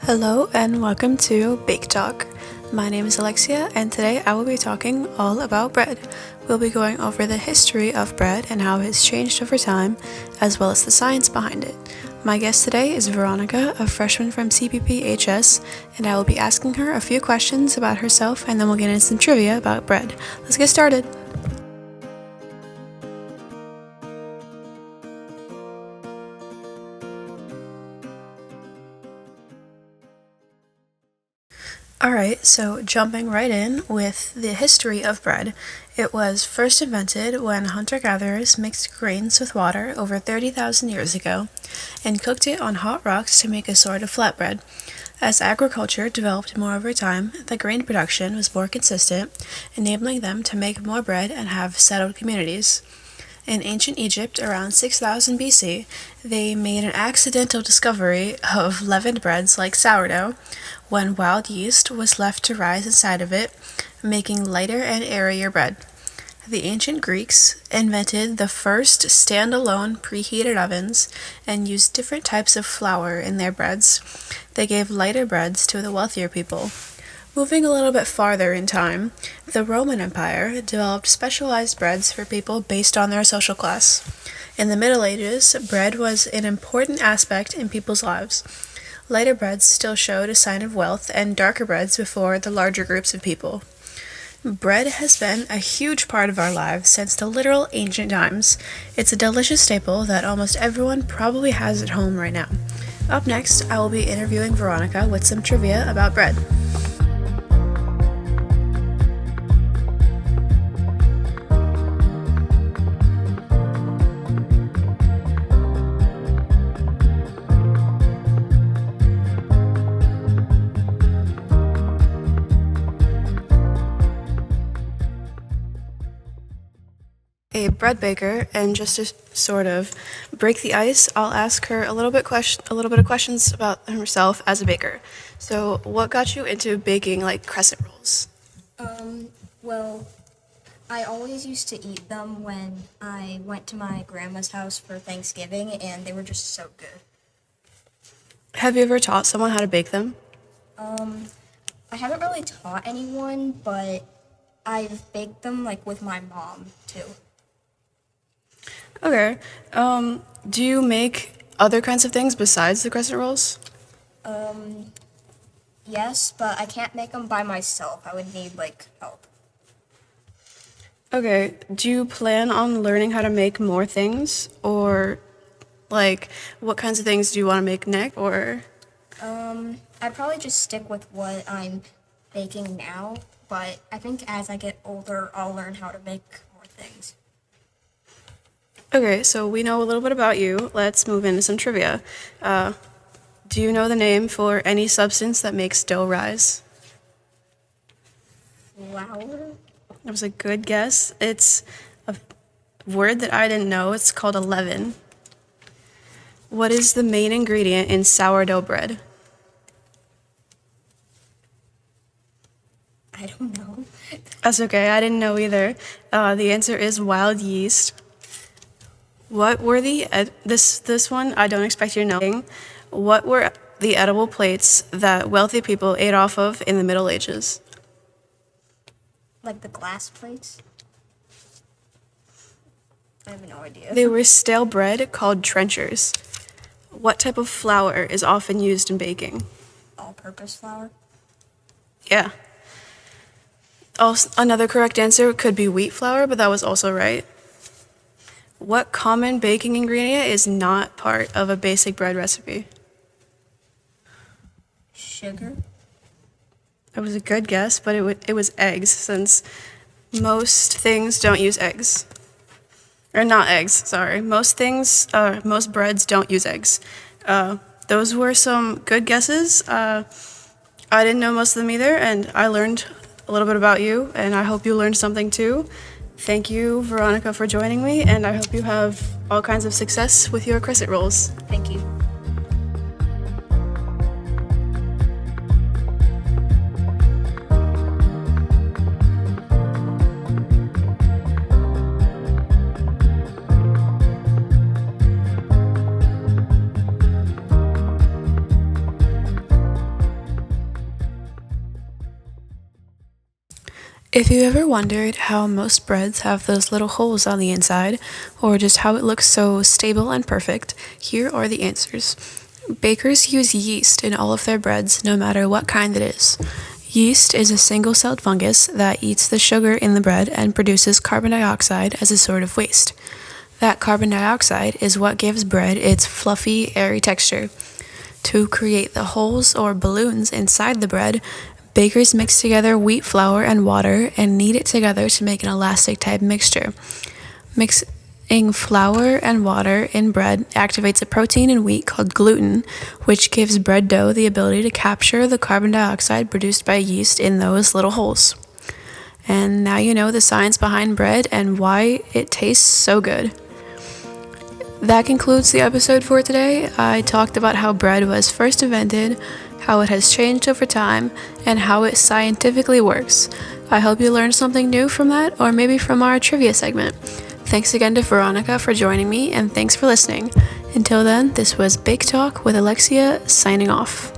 Hello and welcome to Bake Talk. My name is Aleksia and today I will be talking all about bread. We'll be going over the history of bread and how it has changed over time, as well as the science behind it. My guest today is Veronica, a freshman from CPP-HS, and I will be asking her a few questions about herself and then we'll get into some trivia about bread. Let's get started. Alright, so jumping right in with the history of bread. It was first invented when hunter-gatherers mixed grains with water over 30,000 years ago and cooked it on hot rocks to make a sort of flatbread. As agriculture developed more over time, the grain production was more consistent, enabling them to make more bread and have settled communities. In ancient Egypt, around 6000 BC, they made an accidental discovery of leavened breads like sourdough, when wild yeast was left to rise inside of it, making lighter and airier bread. The ancient Greeks invented the first standalone preheated ovens and used different types of flour in their breads. They gave lighter breads to the wealthier people. Moving a little bit farther in time, the Roman Empire developed specialized breads for people based on their social class. In the Middle Ages, bread was an important aspect in people's lives. Lighter breads still showed a sign of wealth, and darker breads before the larger groups of people. Bread has been a huge part of our lives since the literal ancient times. It's a delicious staple that almost everyone probably has at home right now. Up next, I will be interviewing Veronica with some trivia about bread. A bread baker, and just to sort of break the ice, I'll ask her a little bit of questions about herself as a baker. So, what got you into baking like crescent rolls? Well, I always used to eat them when I went to my grandma's house for Thanksgiving, and they were just so good. Have you ever taught someone how to bake them? I haven't really taught anyone, but I've baked them like with my mom too. Okay. Do you make other kinds of things besides the crescent rolls? Yes, but I can't make them by myself. I would need like help. Okay. Do you plan on learning how to make more things, or like what kinds of things do you want to make next? Or I'd probably just stick with what I'm baking now, but I think as I get older, I'll learn how to make more things. okay, so we know a little bit about you. Let's move into some trivia. Do you know the name for any substance that makes dough rise? Flour? That was a good guess. It's a word that I didn't know. It's called a leaven. What is the main ingredient in sourdough bread? I don't know. That's okay, I didn't know either. The answer is wild yeast. What were this one I don't expect you to know. What were the edible plates that wealthy people ate off of in the Middle Ages? Like the glass plates? I have no idea. They were stale bread called trenchers. What type of flour is often used in baking? All-purpose flour? Yeah. Also, another correct answer could be wheat flour, but that was also right. What common baking ingredient is not part of a basic bread recipe? Sugar? That was a good guess, but it was eggs, since most things don't use eggs. Or not eggs, sorry. Most breads don't use eggs. Those were some good guesses. I didn't know most of them either, and I learned a little bit about you, and I hope you learned something too. Thank you, Veronica, for joining me, and I hope you have all kinds of success with your crescent rolls. Thank you. If you ever wondered how most breads have those little holes on the inside, or just how it looks so stable and perfect, here are the answers. Bakers use yeast in all of their breads, no matter what kind it is. Yeast is a single-celled fungus that eats the sugar in the bread and produces carbon dioxide as a sort of waste. That carbon dioxide is what gives bread its fluffy, airy texture. To create the holes or balloons inside the bread, bakers mix together wheat flour and water and knead it together to make an elastic type mixture. Mixing flour and water in bread activates a protein in wheat called gluten, which gives bread dough the ability to capture the carbon dioxide produced by yeast in those little holes. And now you know the science behind bread and why it tastes so good. That concludes the episode for today. I talked about how bread was first invented, how it has changed over time, and how it scientifically works. I hope you learned something new from that, or maybe from our trivia segment. Thanks again to Veronica for joining me, and thanks for listening. Until then, this was Bake Talk with Aleksia, signing off.